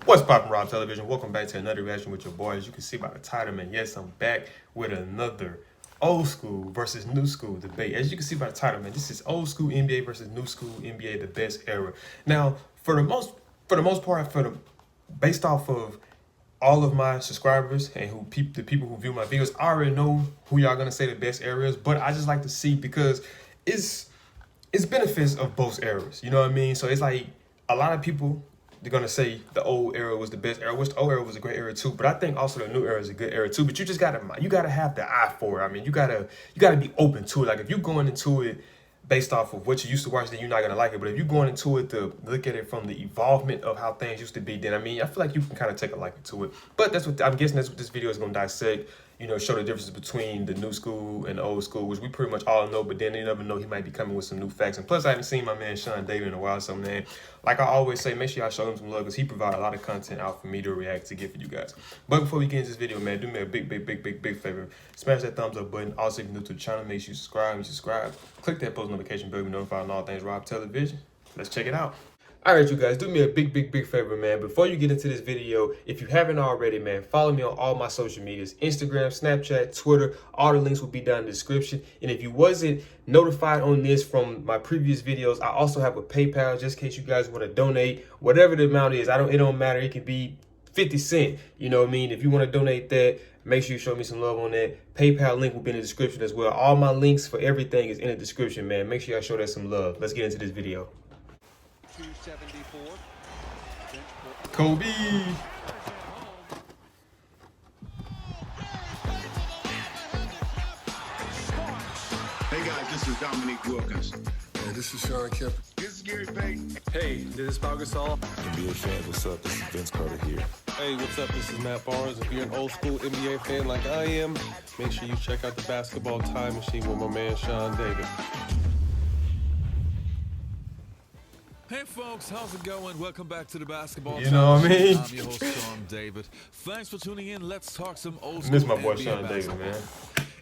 What's poppin', Rob Television? Welcome back to another reaction with your boy. As you can see by the title, man, yes, I'm back with another old school versus new school debate. As you can see by the title, man, this is old school NBA versus new school NBA, the best era. Now, for the most part, based off of all of my subscribers and the people who view my videos, I already know who y'all gonna say the best era is. But I just like to see because it's benefits of both eras. You know what I mean? So it's like a lot of people they're gonna say the old era was the best era, which the old era was a great era too. But I think also the new era is a good era too. But you just gotta have the eye for it. I mean, you gotta be open to it. Like if you're going into it based off of what you used to watch, then you're not gonna like it. But if you're going into it to look at it from the evolvement of how things used to be, then I mean, I feel like you can kind of take a liking to it. But that's what I'm guessing. That's what this video is gonna dissect. You know, show the differences between the new school and the old school, which we pretty much all know. But then you never know, he might be coming with some new facts. And plus, I haven't seen my man Sean David in a while. So man, like I always say, make sure y'all show him some love because he provides a lot of content out for me to react to get for you guys. But before we get into this video, man, do me a big favor. Smash that thumbs up button. Also, if you're new to the channel, make sure you subscribe. Click that post notification bell to be notified on all things Rob Television. Let's check it out. All right, you guys, do me a big favor, man. Before you get into this video, if you haven't already, man, follow me on all my social medias, Instagram, Snapchat, Twitter. All the links will be down in the description. And if you wasn't notified on this from my previous videos, I also have a PayPal just in case you guys want to donate. Whatever the amount is, it don't matter. It could be 50 cents. You know what I mean? If you want to donate that, make sure you show me some love on that. PayPal link will be in the description as well. All my links for everything is in the description, man. Make sure y'all show that some love. Let's get into this video. 274. Kobe. Hey guys, this is Dominique Wilkins. Hey, this is Sean Kemp. This is Gary Payton. Hey, this is Pau Gasol. NBA fans, what's up? This is Vince Carter here. Hey, what's up? This is Matt Barnes. If you're an old school NBA fan like I am, make sure you check out the Basketball Time Machine with my man Sean David. Hey folks, how's it going? Welcome back to the Basketball You know what I mean? I'm your host, Sean David. Thanks for tuning in. Let's talk some old school Miss my boy NBA Sean David, basketball. man.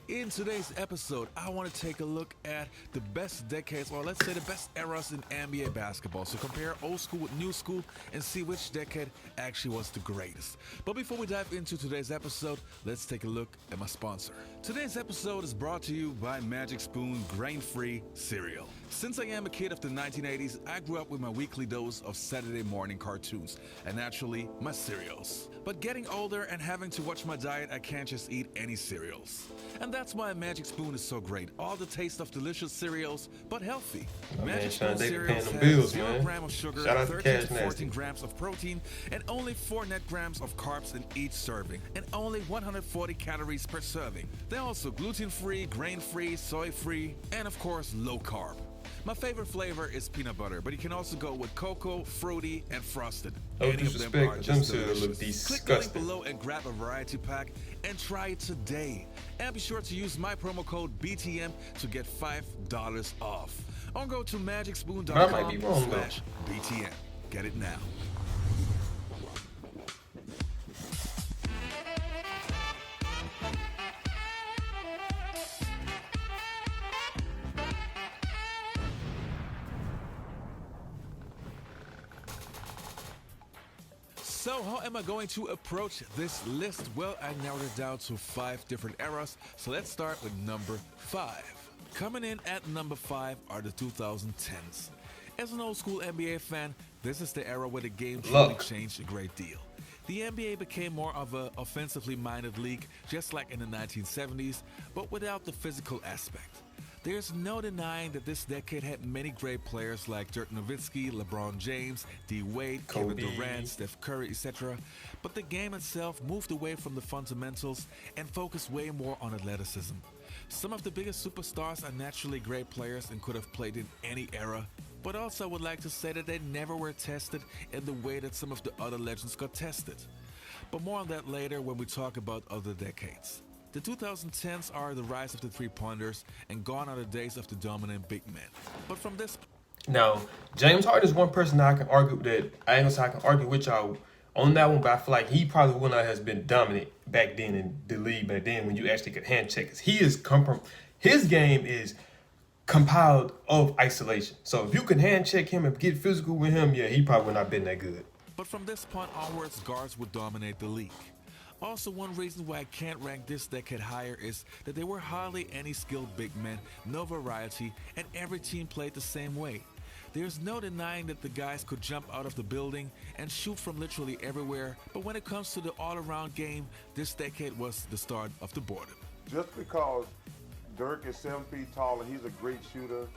In today's episode, I want to take a look at the best decades, or let's say the best eras in NBA basketball. So compare old school with new school and see which decade actually was the greatest. But before we dive into today's episode, let's take a look at my sponsor. Today's episode is brought to you by Magic Spoon Grain-Free Cereal. Since I am a kid of the 1980s, I grew up with my weekly dose of Saturday morning cartoons, and naturally, my cereals. But getting older and having to watch my diet, I can't just eat any cereals. And that's why Magic Spoon is so great. All the taste of delicious cereals, but healthy. My man Magic Sean Spoon David paying cereals them have bills, 0 man. gram of sugar, Shout out to 13 Cash to 14 Nasty. grams of protein, and only 4 net grams of carbs in each serving, and only 140 calories per serving. They're also gluten-free, grain-free, soy-free, and of course, low-carb. My favorite flavor is peanut butter, but you can also go with cocoa, fruity, and frosted. No Any of them disrespect, are but just them two look delicious. Click the link disgusting. below and grab a variety pack and try it today. And be sure to use my promo code BTM to get $5 off. Or go to I might be wrong, though. magicspoon.com/BTM. Get it now. So how am I going to approach this list? Well, I narrowed it down to 5 different eras. So let's start with number 5. Coming in at number 5 are the 2010s. As an old school NBA fan, this is the era where the game truly changed a great deal. The NBA became more of an offensively minded league, just like in the 1970s, but without the physical aspect. There's no denying that this decade had many great players like Dirk Nowitzki, LeBron James, D. Wade, Kobe. Kevin Durant, Steph Curry, etc. But the game itself moved away from the fundamentals and focused way more on athleticism. Some of the biggest superstars are naturally great players and could have played in any era, but also would like to say that they never were tested in the way that some of the other legends got tested. But more on that later when we talk about other decades. The 2010s are the rise of the three-pointers, and gone are the days of the dominant big men. But from this... Now, James Harden is one person that I can argue that I ain't gonna say I can argue with y'all on that one, but I feel like he probably one that has been dominant back then in the league back then when you actually could hand check. 'Cause he is his game is compiled of isolation. So if you can hand check him and get physical with him, yeah, he probably would not been that good. but from this point onwards, guards would dominate the league. Also, one reason why I can't rank this decade higher is that there were hardly any skilled big men, no variety, and every team played the same way. There's no denying that the guys could jump out of the building and shoot from literally everywhere, but when it comes to the all-around game, this decade was the start of the boredom. Just because Dirk is 7 feet tall and he's a great shooter,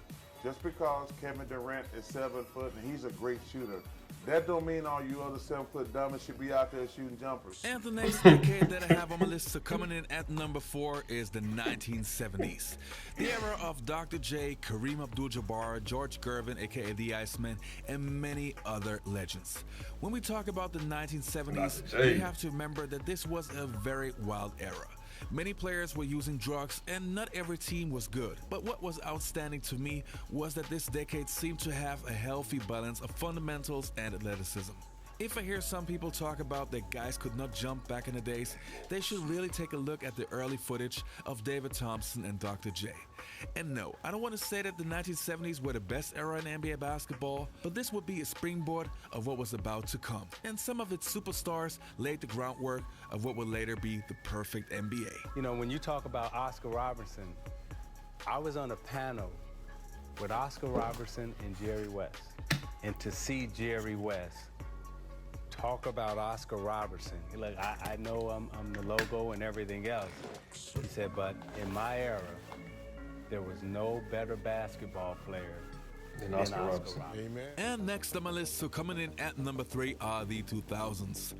just because Kevin Durant is 7 foot and he's a great shooter, that don't mean all you other 7-foot dummies should be out there shooting jumpers. And the next decade that I have on my list, so coming in at number 4, is the 1970s. The era of Dr. J, Kareem Abdul-Jabbar, George Gervin, aka the Iceman, and many other legends. When we talk about the 1970s, we have to remember that this was a very wild era. Many players were using drugs and not every team was good. But what was outstanding to me was that this decade seemed to have a healthy balance of fundamentals and athleticism. If I hear some people talk about that guys could not jump back in the days, they should really take a look at the early footage of David Thompson and Dr. J. And no, I don't want to say that the 1970s were the best era in NBA basketball, but this would be a springboard of what was about to come. And some of its superstars laid the groundwork of what would later be the perfect NBA. You know, when you talk about Oscar Robertson, I was on a panel with Oscar Robertson and Jerry West. And to see Jerry West talk about Oscar Robertson, look, I know I'm the logo and everything else. He said, but in my era, there was no better basketball player than Oscar Robertson. Amen. And next on my list, so coming in at number 3 are the 2000s.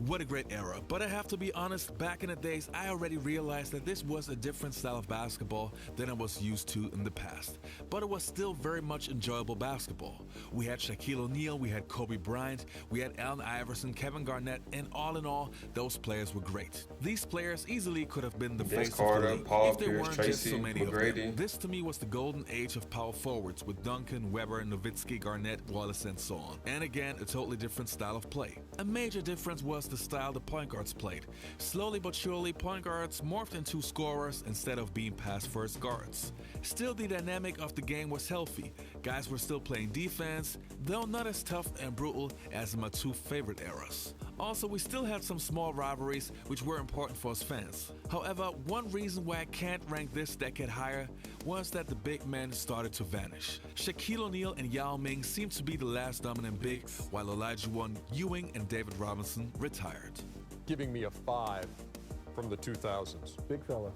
What a great era. But I have to be honest, back in the days, I already realized that this was a different style of basketball than I was used to in the past. But it was still very much enjoyable basketball. We had Shaquille O'Neal, we had Kobe Bryant, we had Allen Iverson, Kevin Garnett, and all in all, those players were great. These players easily could have been the face Carter, of the league Paul if there Pierce, weren't Tracy, just so many McGrady. of them. This to me was the golden age of power forwards with Duncan, Webber, Nowitzki, Garnett, Wallace, and so on. And again, a totally different style of play. A major difference was the style the point guards played. Slowly but surely, point guards morphed into scorers instead of being pass-first guards. Still, the dynamic of the game was healthy. Guys were still playing defense, though not as tough and brutal as in my 2 favorite eras. Also, we still had some small rivalries which were important for us fans. However, one reason why I can't rank this decade higher was that the big men started to vanish. Shaquille O'Neal and Yao Ming seemed to be the last dominant big, while Olajuwon, Ewing, and David Robinson retired. Giving me a 5 from the 2000s. Big fella.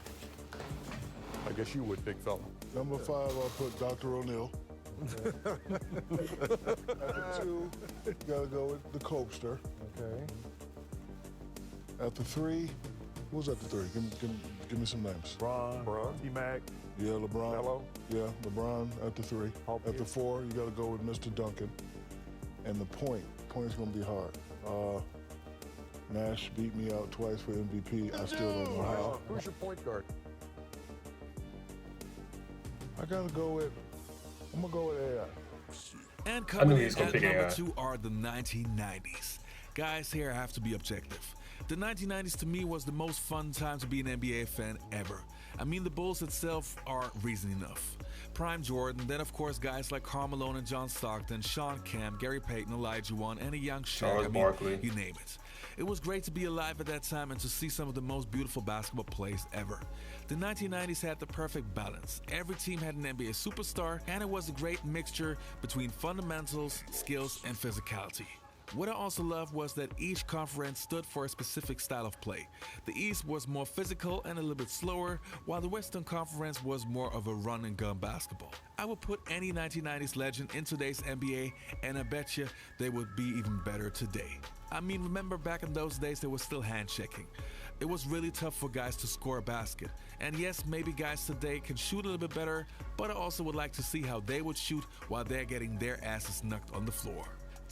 I guess you would, big fella. Number 5, I'll put Dr. O'Neal. After 2, gotta go with the Copester. Okay. After 3, who's after 3? Give me some names. Bron. T-Mac. Yeah, LeBron. Melo. Yeah, LeBron after 3. Paul After Pierce. 4, you gotta go with Mr. Duncan. And the point's gonna be hard. Nash beat me out twice for MVP. I still don't know how. Who's your point guard? I'm gonna go with AI. And knew coming he in was gonna at pick number AI. 2 are the 1990s. Guys, here I have to be objective. The 1990s to me was the most fun time to be an NBA fan ever. I mean, the Bulls itself are reason enough. Prime Jordan, then of course guys like Karl Malone and John Stockton, Sean Kemp, Gary Payton, Olajuwon, and a young Shaq. Charles Barkley. You name it. It was great to be alive at that time and to see some of the most beautiful basketball plays ever. The 1990s had the perfect balance. Every team had an NBA superstar, and it was a great mixture between fundamentals, skills, and physicality. What I also loved was that each conference stood for a specific style of play. The East was more physical and a little bit slower, while the Western Conference was more of a run-and-gun basketball. I would put any 1990s legend in today's NBA, and I bet you they would be even better today. I mean, remember back in those days there was still handshaking. It was really tough for guys to score a basket. And yes, maybe guys today can shoot a little bit better, but I also would like to see how they would shoot while they're getting their asses knocked on the floor.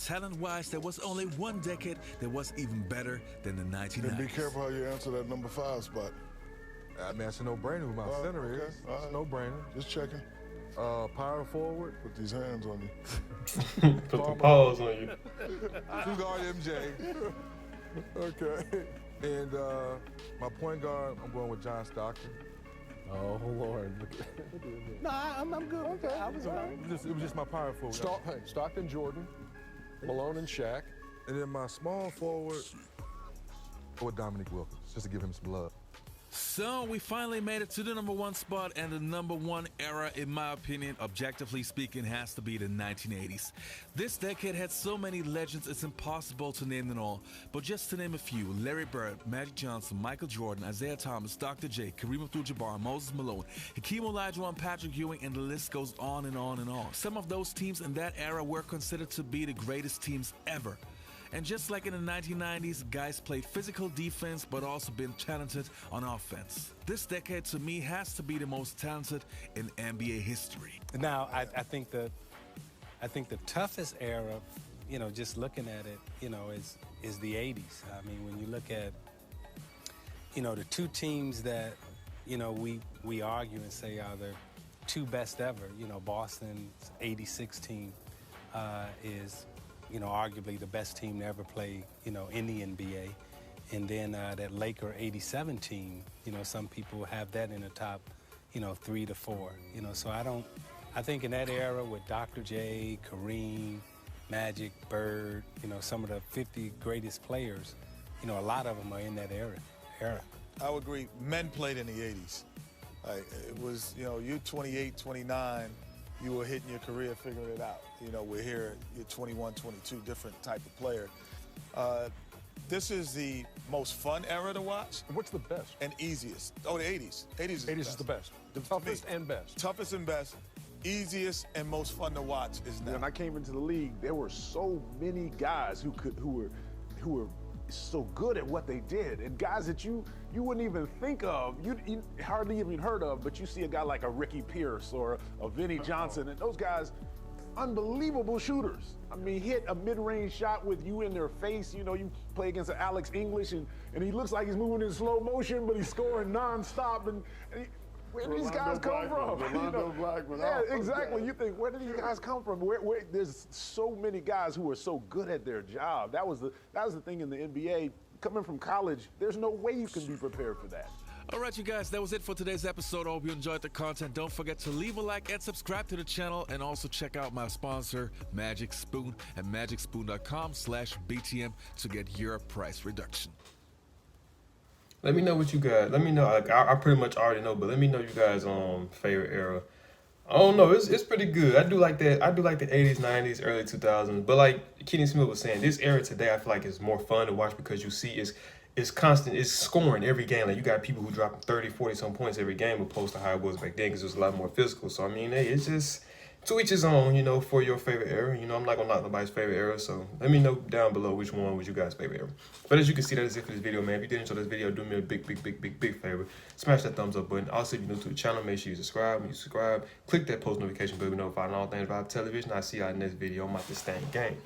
Talent-wise, there was only one decade that was even better than the 1990s. And be careful how you answer that number 5 spot. I mean, it's a no-brainer who my center okay. is. All It's a right. no-brainer. Just checking. Power forward. Put these hands on you. Put the paws on you. 2-guard MJ. Okay. And my point guard, I'm going with John Stockton. Oh, Lord. Nah, I'm good. Okay, I was all right. It was just my power forward. Stockton, Jordan, Malone, and Shaq. And then my small forward, go with Dominique Wilkins, just to give him some love. So we finally made it to the number one spot, and the number one era, in my opinion, objectively speaking, has to be the 1980s. This decade had so many legends, it's impossible to name them all. But just to name a few: Larry Bird, Magic Johnson, Michael Jordan, Isaiah Thomas, Dr. J, Kareem Abdul-Jabbar, Moses Malone, Hakeem Olajuwon, Patrick Ewing, and the list goes on and on and on. Some of those teams in that era were considered to be the greatest teams ever. And just like in the 1990s, guys played physical defense but also been talented on offense. This decade, to me, has to be the most talented in NBA history. Now, I think the toughest era, just looking at it, is the 80s. I mean, when you look at, the two teams that, we argue and say are the two best ever. Boston's 86 team is, arguably the best team to ever play, in the NBA. And then that Laker 87 team, some people have that in the top, 3 to 4. So I think in that era with Dr. J, Kareem, Magic, Bird, some of the 50 greatest players, a lot of them are in that era. I would agree. Men played in the 80s. It was, you 28, 29, you were hitting your career, figuring it out. We're here, you're 21, 22, different type of player. This is the most fun era to watch. What's the best? And easiest. Oh, the 80s. 80s is the best. The toughest and best. Toughest and best. Easiest and most fun to watch is now. When I came into the league, there were so many guys who were so good at what they did, and guys that you wouldn't even think of, you hardly even heard of, but you see a guy like a Ricky Pierce or a Vinnie Johnson, and those guys, unbelievable shooters. I mean, hit a mid-range shot with you in their face. You play against Alex English, and he looks like he's moving in slow motion, but he's scoring nonstop. And where do these guys come from? Rolando Blackman. Yeah, exactly. You think, where do these guys come from? Where there's so many guys who are so good at their job. That was the thing in the NBA. Coming from college, there's no way you can be prepared for that. All right, you guys, that was it for today's episode. I hope you enjoyed the content. Don't forget to leave a like and subscribe to the channel, and also check out my sponsor, Magic Spoon, at magicspoon.com/BTM to get your price reduction. Let me know what you guys. Let me know. Like, I pretty much already know, but let me know you guys' favorite era. I don't know. It's pretty good. I do like that. I do like the 80s, 90s, early 2000s. But like Kenny Smith was saying, this era today, I feel like it's more fun to watch because you see it's constant. It's scoring every game. Like, you got people who drop 30, 40 some points every game opposed to how it was back then, because it was a lot more physical. So I mean, hey, it's just to each his own, for your favorite era. I'm not gonna knock nobody's favorite era. So let me know down below which one was you guys' favorite era. But as you can see, that is it for this video, man. If you did enjoy this video, do me a big favor. Smash that thumbs up button. Also, if you're new to the channel, make sure you subscribe. When you subscribe, click that post notification bell to be notified on all things Vibe Television. I'll see y'all in the next video. I'm out this thing game.